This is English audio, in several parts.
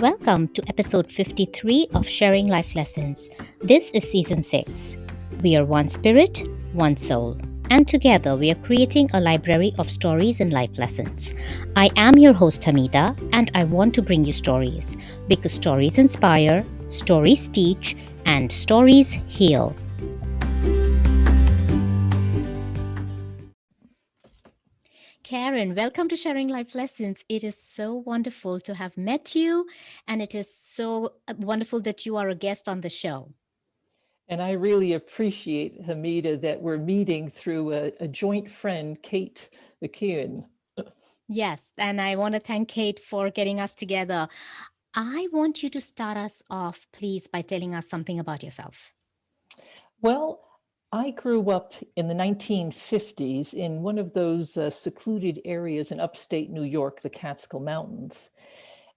Welcome to episode 53 of Sharing Life Lessons. This is season 6. We are one spirit, one soul, and together we are creating a library of stories and life lessons. I am your host Hamidah, and I want to bring you stories because stories inspire, stories teach, and stories heal. Karen, welcome to Sharing Life Lessons. It is so wonderful to have met you, and it is so wonderful that you are a guest on the show. And I really appreciate, Hamidah, that we're meeting through a joint friend, Kate McKeown. Yes, and I want to thank Kate for getting us together. I want you to start us off, please, by telling us something about yourself. Well, I grew up in the 1950s in one of those secluded areas in upstate New York, the Catskill Mountains.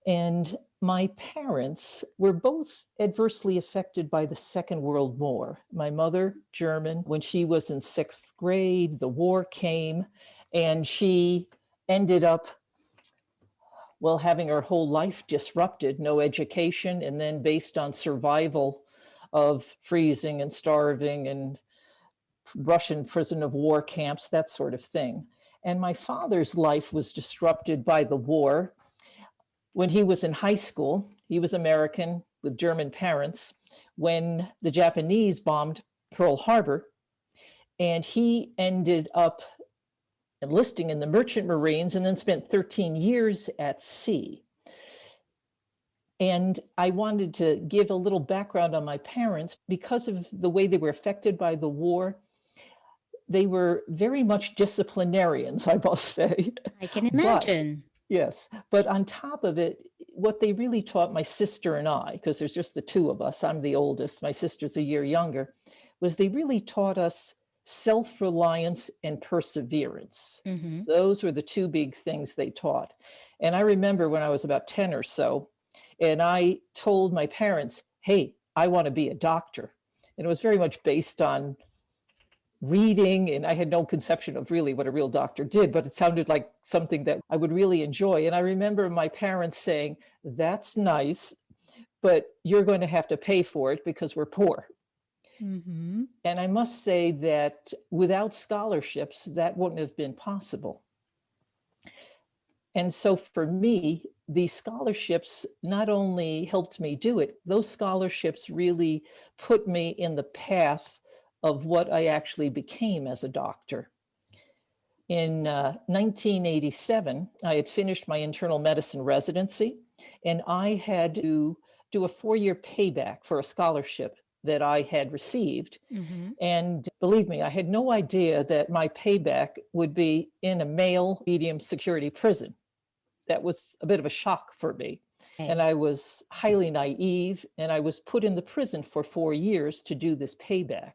And my parents were both adversely affected by the Second World War. My mother, German, when she was in 6th grade, the war came, and she ended up having her whole life disrupted, no education, and then based on survival of freezing and starving and Russian prison of war camps, that sort of thing. And my father's life was disrupted by the war. When he was in high school, he was American with German parents, when the Japanese bombed Pearl Harbor, and he ended up enlisting in the Merchant Marines and then spent 13 years at sea. And I wanted to give a little background on my parents because of the way they were affected by the war. They were very much disciplinarians, I must say. I can imagine. Yes, but on top of it, what they really taught my sister and I, because there's just the two of us, I'm the oldest, my sister's a year younger, was they really taught us self-reliance and perseverance. Mm-hmm. Those were the two big things they taught. And I remember when I was about 10 or so, and I told my parents, hey, I want to be a doctor. And it was very much based on reading, and I had no conception of really what a real doctor did, but it sounded like something that I would really enjoy. And I remember my parents saying, that's nice, but you're going to have to pay for it because we're poor. Mm-hmm. And I must say that without scholarships, that wouldn't have been possible. And so for me, these scholarships not only helped me do it, those scholarships really put me in the path of what I actually became as a doctor. In 1987, I had finished my internal medicine residency, and I had to do a 4-year payback for a scholarship that I had received. Mm-hmm. And believe me, I had no idea that my payback would be in a male medium security prison. That was a bit of a shock for me. Okay. And I was highly naive, and I was put in the prison for 4 years to do this payback.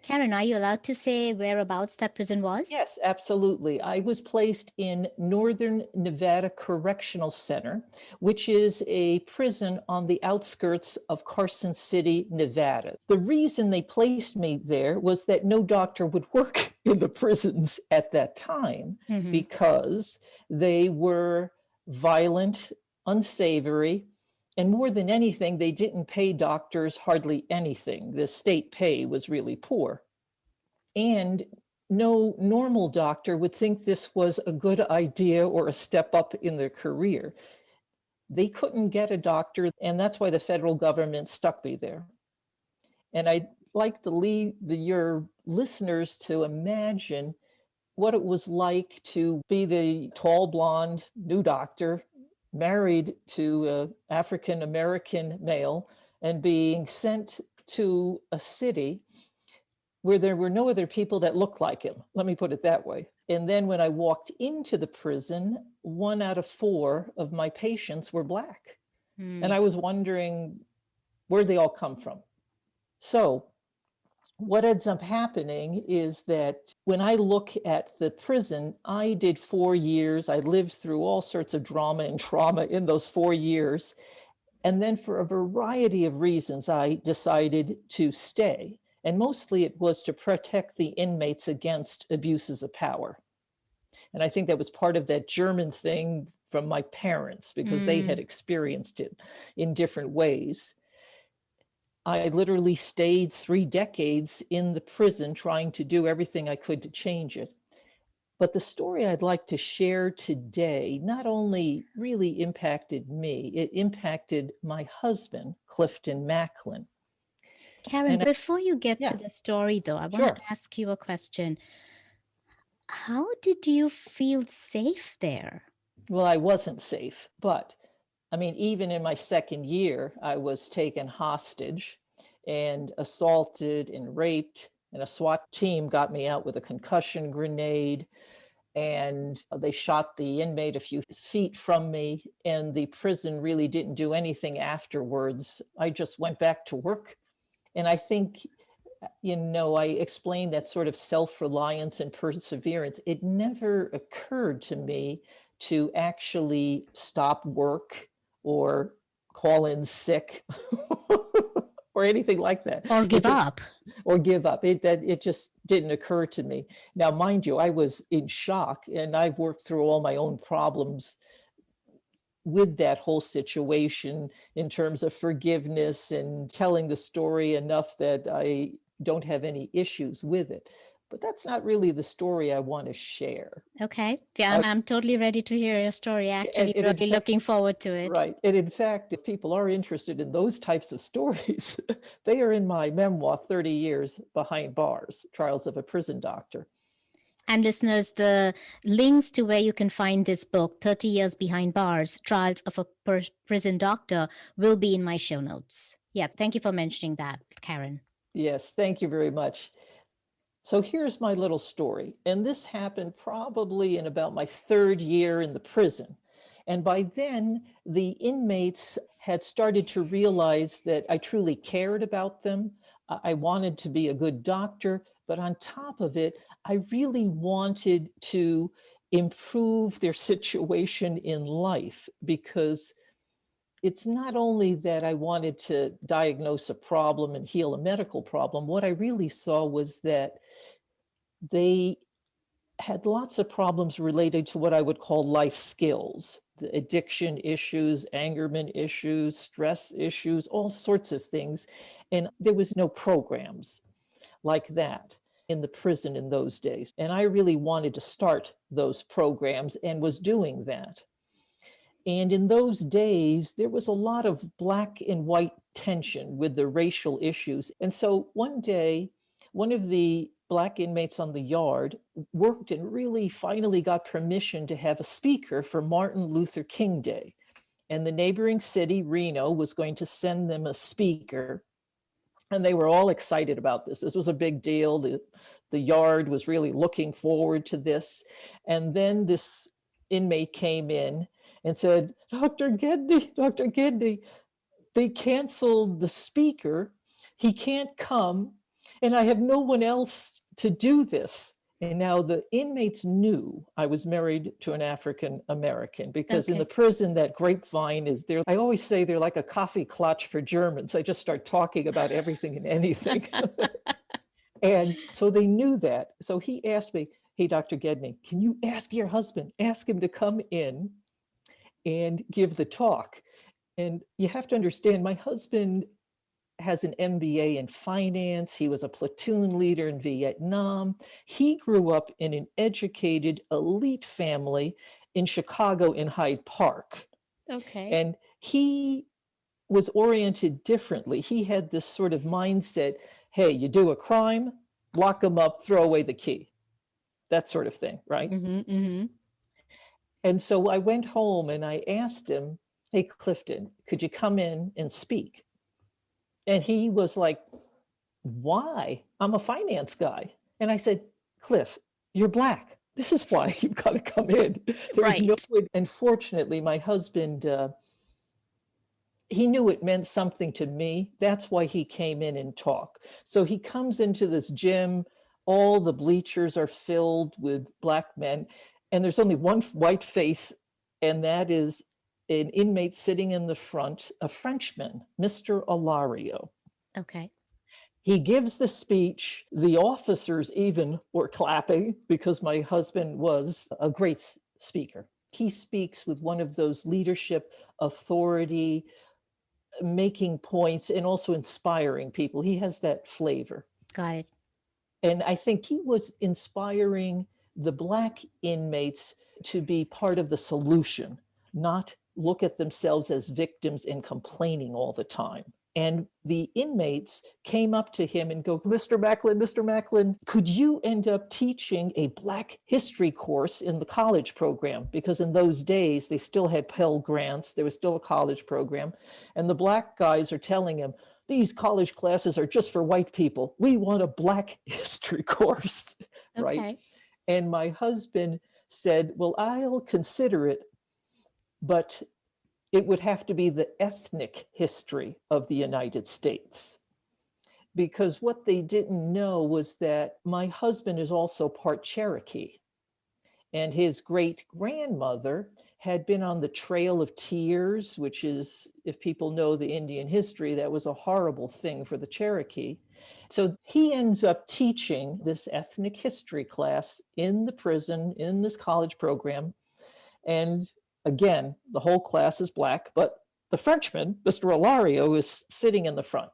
Karen, are you allowed to say whereabouts that prison was? Yes, absolutely. I was placed in Northern Nevada Correctional Center, which is a prison on the outskirts of Carson City, Nevada. The reason they placed me there was that no doctor would work in the prisons at that time, Mm-hmm. because they were violent, unsavory, and more than anything, they didn't pay doctors hardly anything. The state pay was really poor. And no normal doctor would think this was a good idea or a step up in their career. They couldn't get a doctor, and that's why the federal government stuck me there. And I'd like your listeners to imagine what it was like to be the tall, blonde, new doctor, married to an African-American male, and being sent to a city where there were no other people that looked like him. Let me put it that way. And then when I walked into the prison, 1 out of 4 of my patients were Black. And I was wondering where they all come from. So what ends up happening is that when I look at the prison, I did 4 years. I lived through all sorts of drama and trauma in those 4 years. And then for a variety of reasons, I decided to stay. And mostly it was to protect the inmates against abuses of power. And I think that was part of that German thing from my parents because they had experienced it in different ways. I literally stayed 3 decades in the prison trying to do everything I could to change it. But the story I'd like to share today not only really impacted me, it impacted my husband, Clifton Macklin. Karen, before you get yeah, to the story, though, I want sure. to ask you a question. How did you feel safe there? Well, I wasn't safe, but I mean, even in my second year, I was taken hostage and assaulted and raped, and a SWAT team got me out with a concussion grenade, and they shot the inmate a few feet from me, and the prison really didn't do anything afterwards. I just went back to work. And I think, I explained that sort of self-reliance and perseverance. It never occurred to me to actually stop work or call in sick or anything like that. Or give up. Or give up. It just didn't occur to me. Now, mind you, I was in shock, and I've worked through all my own problems with that whole situation in terms of forgiveness and telling the story enough that I don't have any issues with it. But that's not really the story I want to share. Okay. Yeah, I'm totally ready to hear your story. Actually, really looking forward to it. Right. And in fact, if people are interested in those types of stories, they are in my memoir, 30 Years Behind Bars, Trials of a Prison Doctor. And listeners, the links to where you can find this book, 30 Years Behind Bars, Trials of a Prison Doctor, will be in my show notes. Yeah, thank you for mentioning that, Karen. Yes, thank you very much. So here's my little story. And this happened probably in about my 3rd year in the prison. And by then, the inmates had started to realize that I truly cared about them. I wanted to be a good doctor, but on top of it, I really wanted to improve their situation in life, because it's not only that I wanted to diagnose a problem and heal a medical problem. What I really saw was that they had lots of problems related to what I would call life skills, the addiction issues, angerment issues, stress issues, all sorts of things. And there was no programs like that in the prison in those days. And I really wanted to start those programs and was doing that. And in those days, there was a lot of black and white tension with the racial issues. And so one day, one of the Black inmates on the yard worked and really finally got permission to have a speaker for Martin Luther King Day. And the neighboring city, Reno, was going to send them a speaker. And they were all excited about this. This was a big deal. The yard was really looking forward to this. And then this inmate came in and said, Dr. Gedney, they canceled the speaker. He can't come, and I have no one else to do this. And now the inmates knew I was married to an African American, because in the prison, that grapevine is there. I always say they're like a coffee clutch for Germans. I just start talking about everything and anything. And so they knew that. So he asked me, hey, Dr. Gedney, can you ask your husband, ask him to come in and give the talk? And you have to understand, my husband has an MBA in finance. He was a platoon leader in Vietnam. He grew up in an educated, elite family in Chicago in Hyde Park. Okay. And he was oriented differently. He had this sort of mindset, hey, you do a crime, lock them up, throw away the key. That sort of thing, right? Mm-hmm, mm-hmm. And so I went home and I asked him, hey, Clifton, could you come in and speak? And he was like, why? I'm a finance guy. And I said, Cliff, you're Black. This is why you've got to come in. There's no way. And fortunately, my husband, he knew it meant something to me. That's why he came in and talked. So he comes into this gym. All the bleachers are filled with Black men. And there's only one white face, and that is an inmate sitting in the front, a Frenchman, Mr. Alario. Okay. He gives the speech. The officers even were clapping because my husband was a great speaker. He speaks with one of those leadership, authority, making points, and also inspiring people. He has that flavor. Got it. And I think he was inspiring the Black inmates to be part of the solution, not look at themselves as victims and complaining all the time. And the inmates came up to him and go, Mr. Macklin, could you end up teaching a Black history course in the college program? Because in those days, they still had Pell Grants. There was still a college program. And the Black guys are telling him, these college classes are just for white people. We want a Black history course, right? Okay. And my husband said, well, I'll consider it, but it would have to be the ethnic history of the United States. Because what they didn't know was that my husband is also part Cherokee. And his great-grandmother had been on the Trail of Tears, which is, if people know the Indian history, that was a horrible thing for the Cherokee. So he ends up teaching this ethnic history class in the prison, in this college program. And again, the whole class is Black, but the Frenchman, Mr. Ilario, is sitting in the front.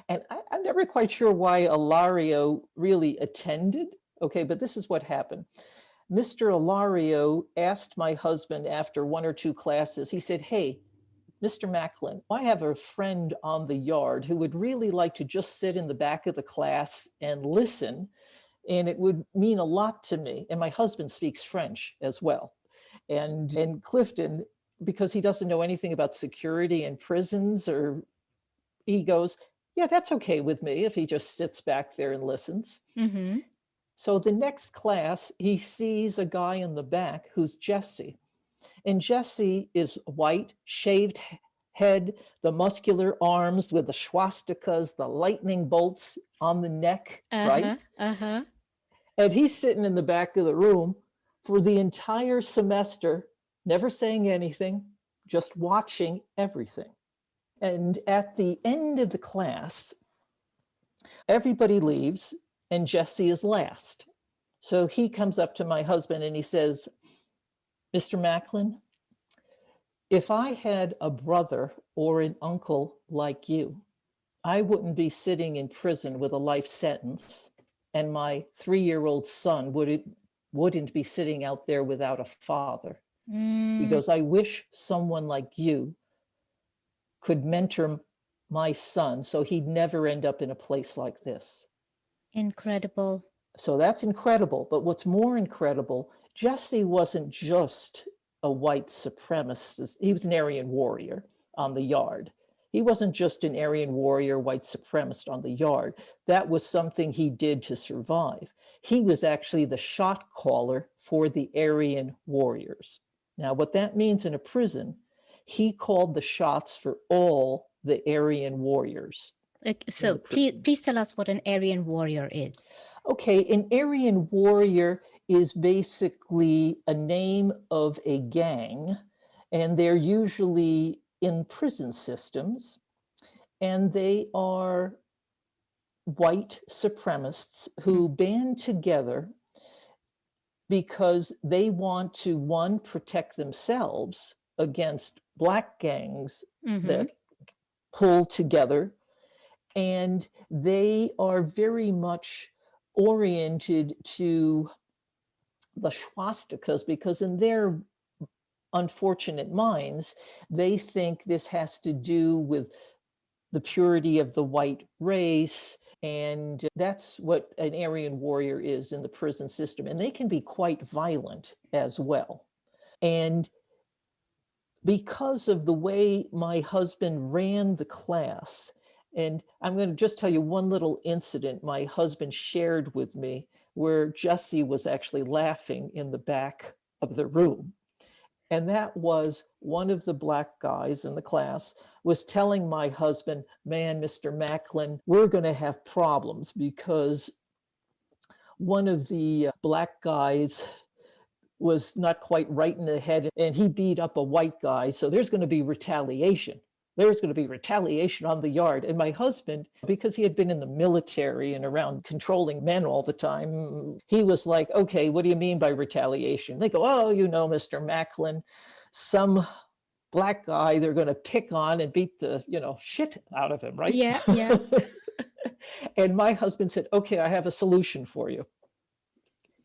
And I'm never quite sure why Ilario really attended. Okay, but this is what happened. Mr. Ilario asked my husband after one or two classes, he said, hey, Mr. Macklin, I have a friend on the yard who would really like to just sit in the back of the class and listen, and it would mean a lot to me. And my husband speaks French as well. And Clifton, because he doesn't know anything about security and prisons, or he goes, yeah, that's okay with me if he just sits back there and listens. Mm-hmm. So the next class, he sees a guy in the back who's Jesse. And Jesse is white, shaved head, the muscular arms with the swastikas, the lightning bolts on the neck, right? And he's sitting in the back of the room for the entire semester, never saying anything, just watching everything. And at the end of the class, everybody leaves and Jesse is last. So he comes up to my husband and he says, Mr. Macklin, if I had a brother or an uncle like you, I wouldn't be sitting in prison with a life sentence, and my 3-year-old son wouldn't be sitting out there without a father. He goes, I wish someone like you could mentor my son so he'd never end up in a place like this. Incredible. So that's incredible. But what's more incredible, Jesse wasn't just a white supremacist. He was an Aryan warrior on the yard. He wasn't just an Aryan warrior, white supremacist on the yard. That was something he did to survive. He was actually the shot caller for the Aryan warriors. Now, what that means in a prison, he called the shots for all the Aryan warriors. So please tell us what an Aryan warrior is. Okay, an Aryan warrior is basically a name of a gang, and they're usually in prison systems, and they are white supremacists who band together because they want to, one, protect themselves against Black gangs that pull together, and they are very much oriented to the swastikas because in their unfortunate minds, they think this has to do with the purity of the white race. And that's what an Aryan warrior is in the prison system. And they can be quite violent as well. And because of the way my husband ran the class, and I'm going to just tell you one little incident my husband shared with me where Jesse was actually laughing in the back of the room. And that was one of the Black guys in the class was telling my husband, man, Mr. Macklin, we're going to have problems because one of the Black guys was not quite right in the head and he beat up a white guy. So there's going to be retaliation. There was going to be retaliation on the yard. And my husband, because he had been in the military and around controlling men all the time, he was like, okay, what do you mean by retaliation? They go, oh, you know, Mr. Macklin, some black guy they're going to pick on and beat the, shit out of him, right? Yeah, yeah. And my husband said, okay, I have a solution for you.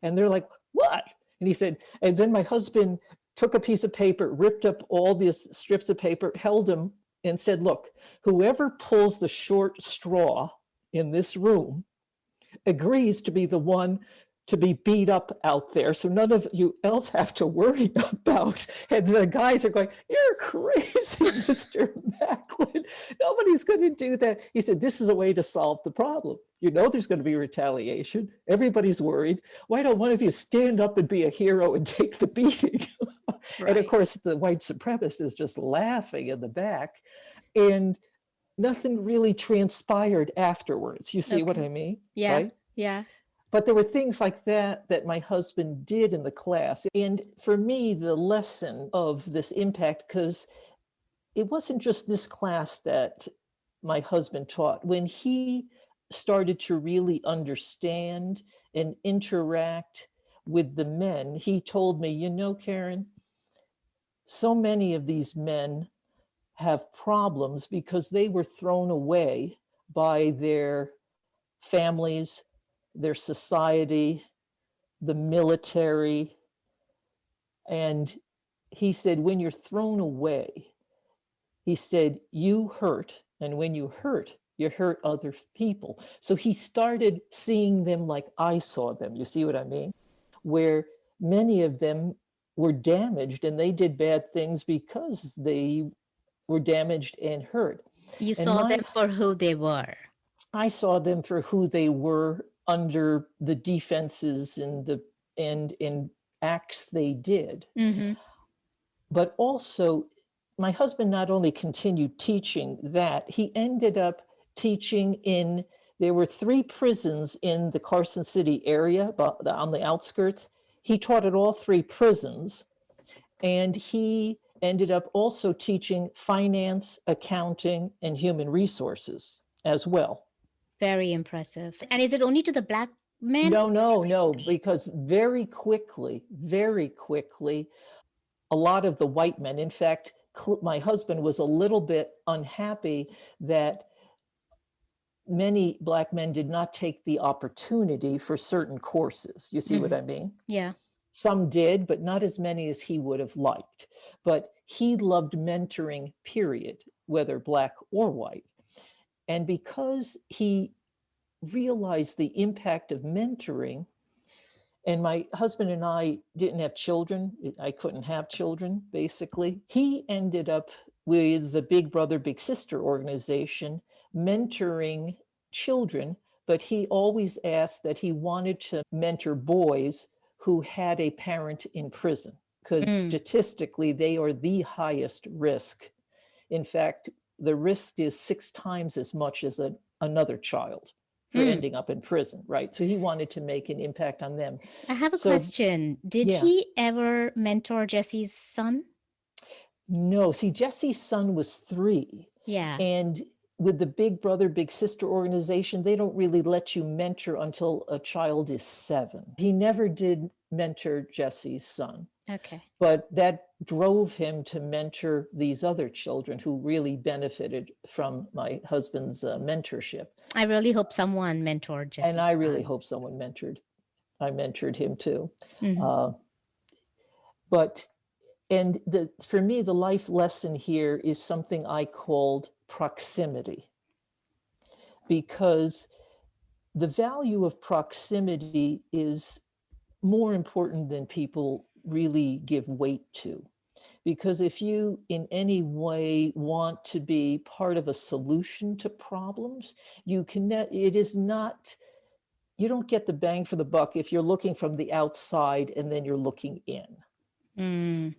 And they're like, what? And he said, and then my husband took a piece of paper, ripped up all these strips of paper, held them, and said, look, whoever pulls the short straw in this room agrees to be the one to be beat up out there. So none of you else have to worry about. And the guys are going, you're crazy, Mr. Macklin. Nobody's going to do that. He said, this is a way to solve the problem. You know there's going to be retaliation. Everybody's worried. Why don't one of you stand up and be a hero and take the beating? Right. And of course, the white supremacist is just laughing in the back. And nothing really transpired afterwards. You see what I mean? Yeah, right? Yeah. But there were things like that my husband did in the class. And for me, the lesson of this impact, because it wasn't just this class that my husband taught. When he started to really understand and interact with the men, he told me, Karen, so many of these men have problems because they were thrown away by their families, their society, the military. And he said, when you're thrown away, he said, you hurt. And when you hurt other people. So he started seeing them like I saw them. You see what I mean? Where many of them were damaged and they did bad things because they were damaged and hurt. You saw them for who they were. I saw them for who they were under the defenses and in acts they did. Mm-hmm. But also, my husband not only continued teaching that, he ended up teaching there were 3 prisons in the Carson City area, on the outskirts. He taught at all 3 prisons, and he ended up also teaching finance, accounting, and human resources as well. Very impressive. And is it only to the black men? No, because very quickly, a lot of the white men, in fact, my husband was a little bit unhappy that many black men did not take the opportunity for certain courses. You see what I mean? Yeah. Some did, but not as many as he would have liked. But he loved mentoring, period, whether black or white. And because he realized the impact of mentoring, and my husband and I didn't have children, I couldn't have children, basically, he ended up with the Big Brother, Big Sister organization, mentoring children, but he always asked that he wanted to mentor boys who had a parent in prison, because statistically, they are the highest risk. In fact, the risk is 6 times as much as another child for ending up in prison, right? So he wanted to make an impact on them. I have a question. Did he ever mentor Jesse's son? No. See, Jesse's son was 3. Yeah. And with the Big Brother, Big Sister organization, they don't really let you mentor until a child is 7. He never did mentor Jesse's son. Okay. But that drove him to mentor these other children who really benefited from my husband's mentorship. I really hope someone mentored Jesse. And I really hope someone mentored. I mentored him too. Mm-hmm. For me, the life lesson here is something I called proximity. Because the value of proximity is more important than people really give weight to. Because if you in any way want to be part of a solution to problems, you don't get the bang for the buck if you're looking from the outside and then you're looking in.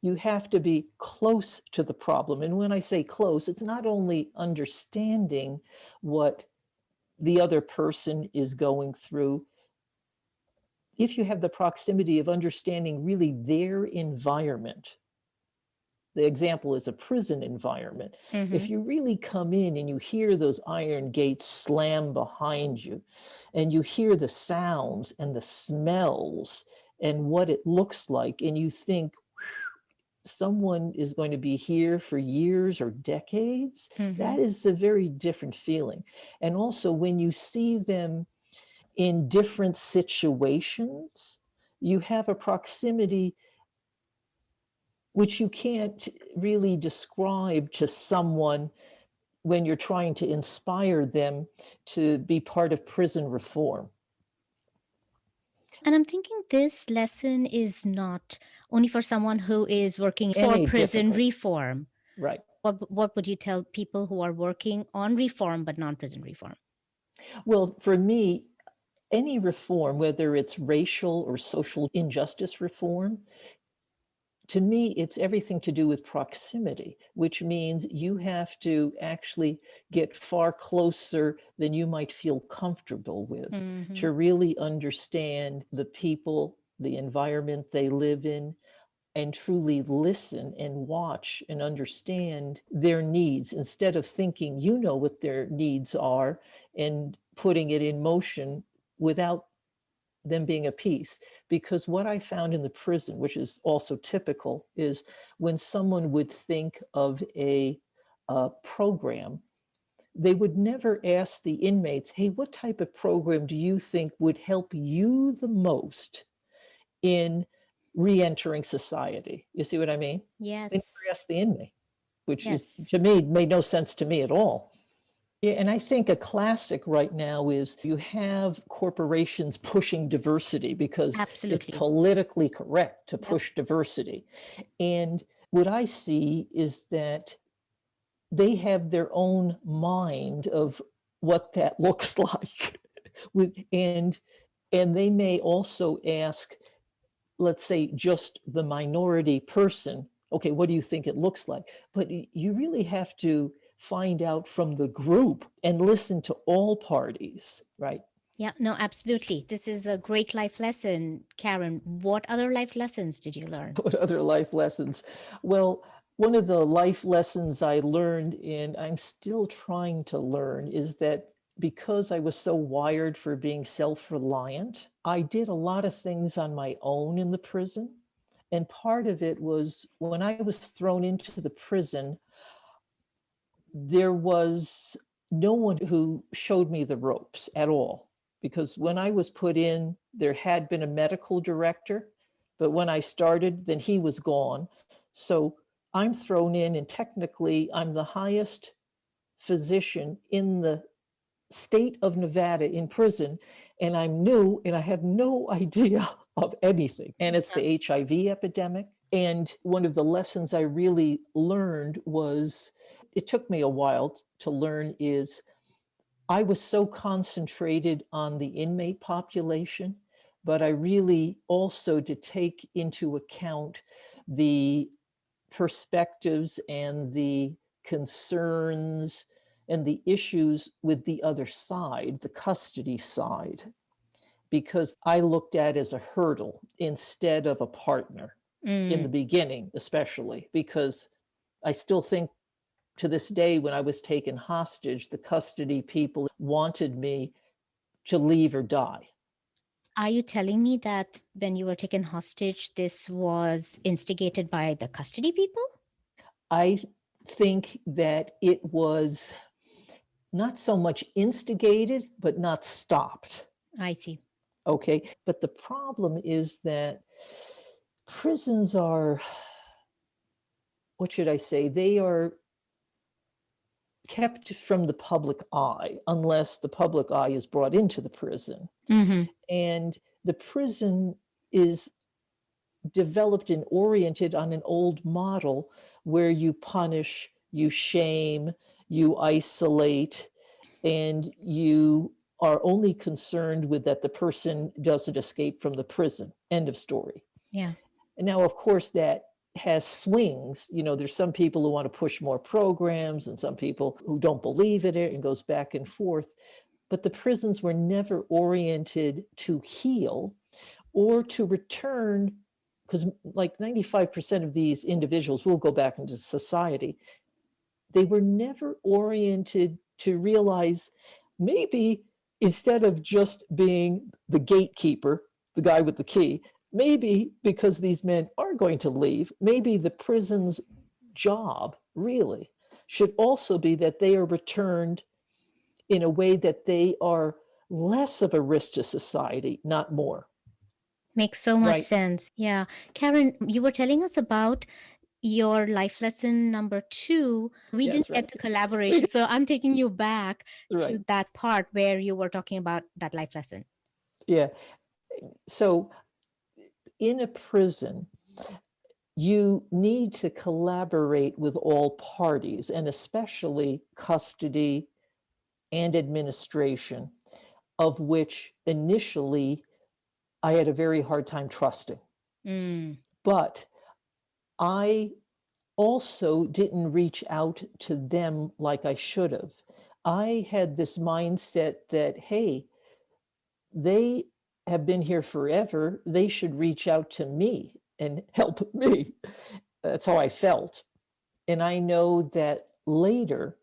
You have to be close to the problem. And when I say close, it's not only understanding what the other person is going through. If you have the proximity of understanding really their environment, the example is a prison environment. Mm-hmm. If you really come in and you hear those iron gates slam behind you, and you hear the sounds and the smells and what it looks like, and you think someone is going to be here for years or decades, Mm-hmm. that is a very different feeling. And also, when you see them in different situations, you have a proximity which you can't really describe to someone when you're trying to inspire them to be part of prison reform. And I'm thinking this lesson is not only for someone who is working for Any prison difficult, reform. right? What would you tell people who are working on reform but non-prison reform? Well, for me, any reform, whether it's racial or social injustice reform, to me, it's everything to do with proximity, which means you have to actually get far closer than you might feel comfortable with Mm-hmm. to really understand the people, the environment they live in, and truly listen and watch and understand their needs instead of thinking you know what their needs are and putting it in motion without them being a piece. Because what I found in the prison, which is also typical, is when someone would think of a program, they would never ask the inmates, hey, what type of program do you think would help you the most in re-entering society? You see what I mean? Yes. They never asked the inmate, which is, Yes. to me, made no sense to me at all. Yeah, and I think a classic right now is you have corporations pushing diversity because Absolutely. it's politically correct to push diversity. And what I see is that they have their own mind of what that looks like. and they may also ask, let's say, just the minority person, okay, what do you think it looks like? But you really have to find out from the group and listen to all parties, right? Yeah, no, absolutely. This is a great life lesson. Karen, what other life lessons did you learn? What other life lessons? Well, one of the life lessons I learned, and I'm still trying to learn, is that because I was so wired for being self-reliant, I did a lot of things on my own in the prison. And part of it was when I was thrown into the prison, there was no one who showed me the ropes at all. Because when I was put in, there had been a medical director, but when I started, then he was gone. So I'm thrown in, and technically, I'm the highest physician in the state of Nevada in prison, and I'm new and I have no idea of anything. And it's the HIV epidemic. And one of the lessons I really learned was, it took me a while to learn, is I was so concentrated on the inmate population, but I really also to take into account the perspectives and the concerns and the issues with the other side, the custody side, because I looked at it as a hurdle instead of a partner in the beginning, especially because I still think to this day, when I was taken hostage, the custody people wanted me to leave or die. Are you telling me that when you were taken hostage, this was instigated by the custody people? I think that it was not so much instigated, but not stopped. I see. Okay. But the problem is that prisons are, what should I say? They are kept from the public eye unless the public eye is brought into the prison. Mm-hmm. And the prison is developed and oriented on an old model where you punish, you shame, you isolate, and you are only concerned with that the person doesn't escape from the prison. End of story. Yeah. And now, of course, that has swings. You know, there's some people who want to push more programs and some people who don't believe in it and goes back and forth. But the prisons were never oriented to heal or to return because like 95% of these individuals will go back into society. They were never oriented to realize maybe instead of just being the gatekeeper, the guy with the key, maybe because these men are going to leave, maybe the prison's job really should also be that they are returned in a way that they are less of a risk to society, not more. Makes so much Right. sense. Yeah. Karen, you were telling us about your life lesson number 2. We Yes, didn't get right. to collaboration. So I'm taking you back to Right. that part where you were talking about that life lesson. Yeah. So in a prison, you need to collaborate with all parties, and especially custody and administration, of which initially I had a very hard time trusting. Mm. But I also didn't reach out to them like I should have. I had this mindset that, hey, they have been here forever. They should reach out to me and help me. That's how I felt. And I know that later,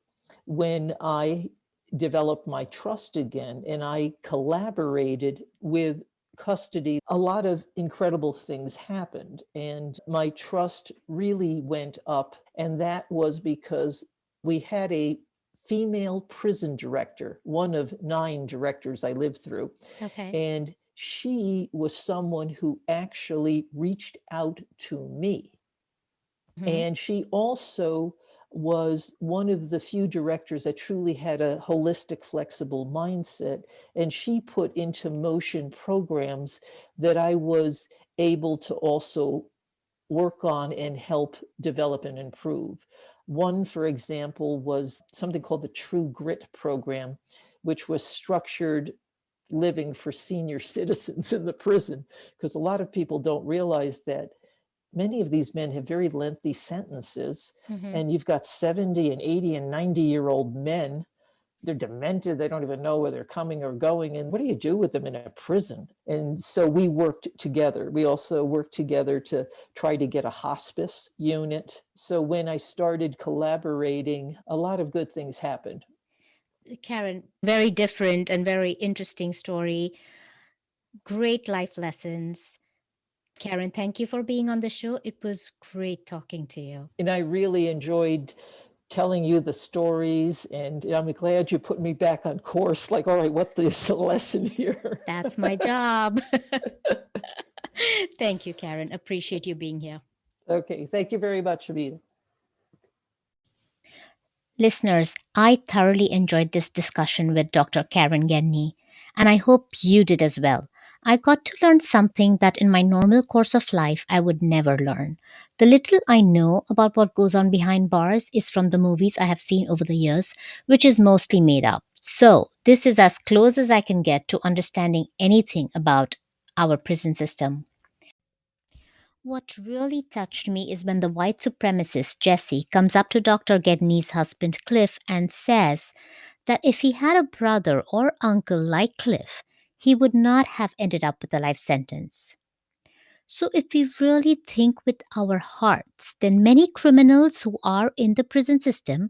when I developed my trust again and I collaborated with custody, a lot of incredible things happened. And my trust really went up. And that was because we had a female prison director, one of 9 directors I lived through. Okay. And she was someone who actually reached out to me. And she also was one of the few directors that truly had a holistic, flexible mindset. And she put into motion programs that I was able to also work on and help develop and improve. One, for example, was something called the True Grit program, which was structured living for senior citizens in the prison, because a lot of people don't realize that many of these men have very lengthy sentences, and you've got 70 and 80 and 90-year-old men. They're demented. They don't even know where they're coming or going. And what do you do with them in a prison? And so we worked together. We also worked together to try to get a hospice unit. So when I started collaborating, a lot of good things happened. Karen, very different and very interesting story. Great life lessons. Karen, thank you for being on the show. It was great talking to you. And I really enjoyed telling you the stories, and I'm glad you put me back on course. Like, all right, what is the lesson here? That's my job. Thank you, Karen. Appreciate you being here. Okay, thank you very much, Hamidah. Listeners, I thoroughly enjoyed this discussion with Dr. Karen Gedney, and I hope you did as well. I got to learn something that in my normal course of life I would never learn. The little I know about what goes on behind bars is from the movies I have seen over the years, which is mostly made up. So, this is as close as I can get to understanding anything about our prison system. What really touched me is when the white supremacist Jesse comes up to Dr. Gedney's husband Cliff and says that if he had a brother or uncle like Cliff, he would not have ended up with a life sentence. So, if we really think with our hearts, then many criminals who are in the prison system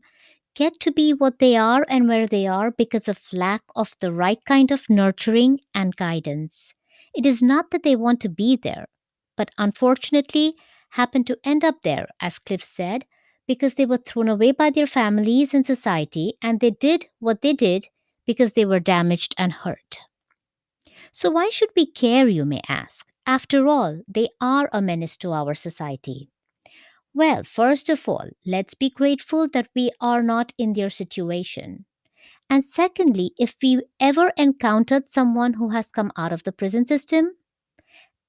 get to be what they are and where they are because of lack of the right kind of nurturing and guidance. It is not that they want to be there, but unfortunately happen to end up there, as Cliff said, because they were thrown away by their families and society, and they did what they did because they were damaged and hurt. So, why should we care, you may ask? After all, they are a menace to our society. Well, first of all, let's be grateful that we are not in their situation. And secondly, if we ever encountered someone who has come out of the prison system,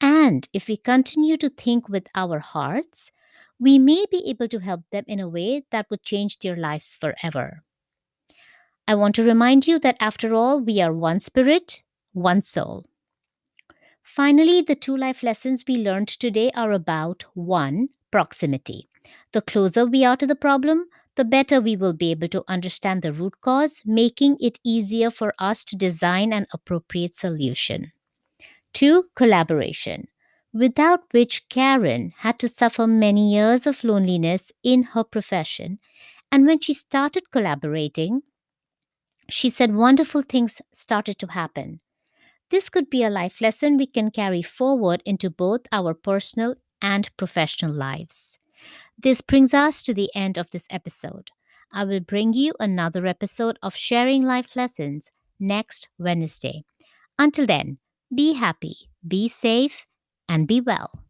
and if we continue to think with our hearts, we may be able to help them in a way that would change their lives forever. I want to remind you that after all, we are one spirit, one soul. Finally, the 2 life lessons we learned today are about 1. Proximity. The closer we are to the problem, the better we will be able to understand the root cause, making it easier for us to design an appropriate solution. 2. Collaboration. without which Karen had to suffer many years of loneliness in her profession. And when she started collaborating, she said wonderful things started to happen. This could be a life lesson we can carry forward into both our personal and professional lives. This brings us to the end of this episode. I will bring you another episode of Sharing Life Lessons next Wednesday. Until then, be happy, be safe, and be well.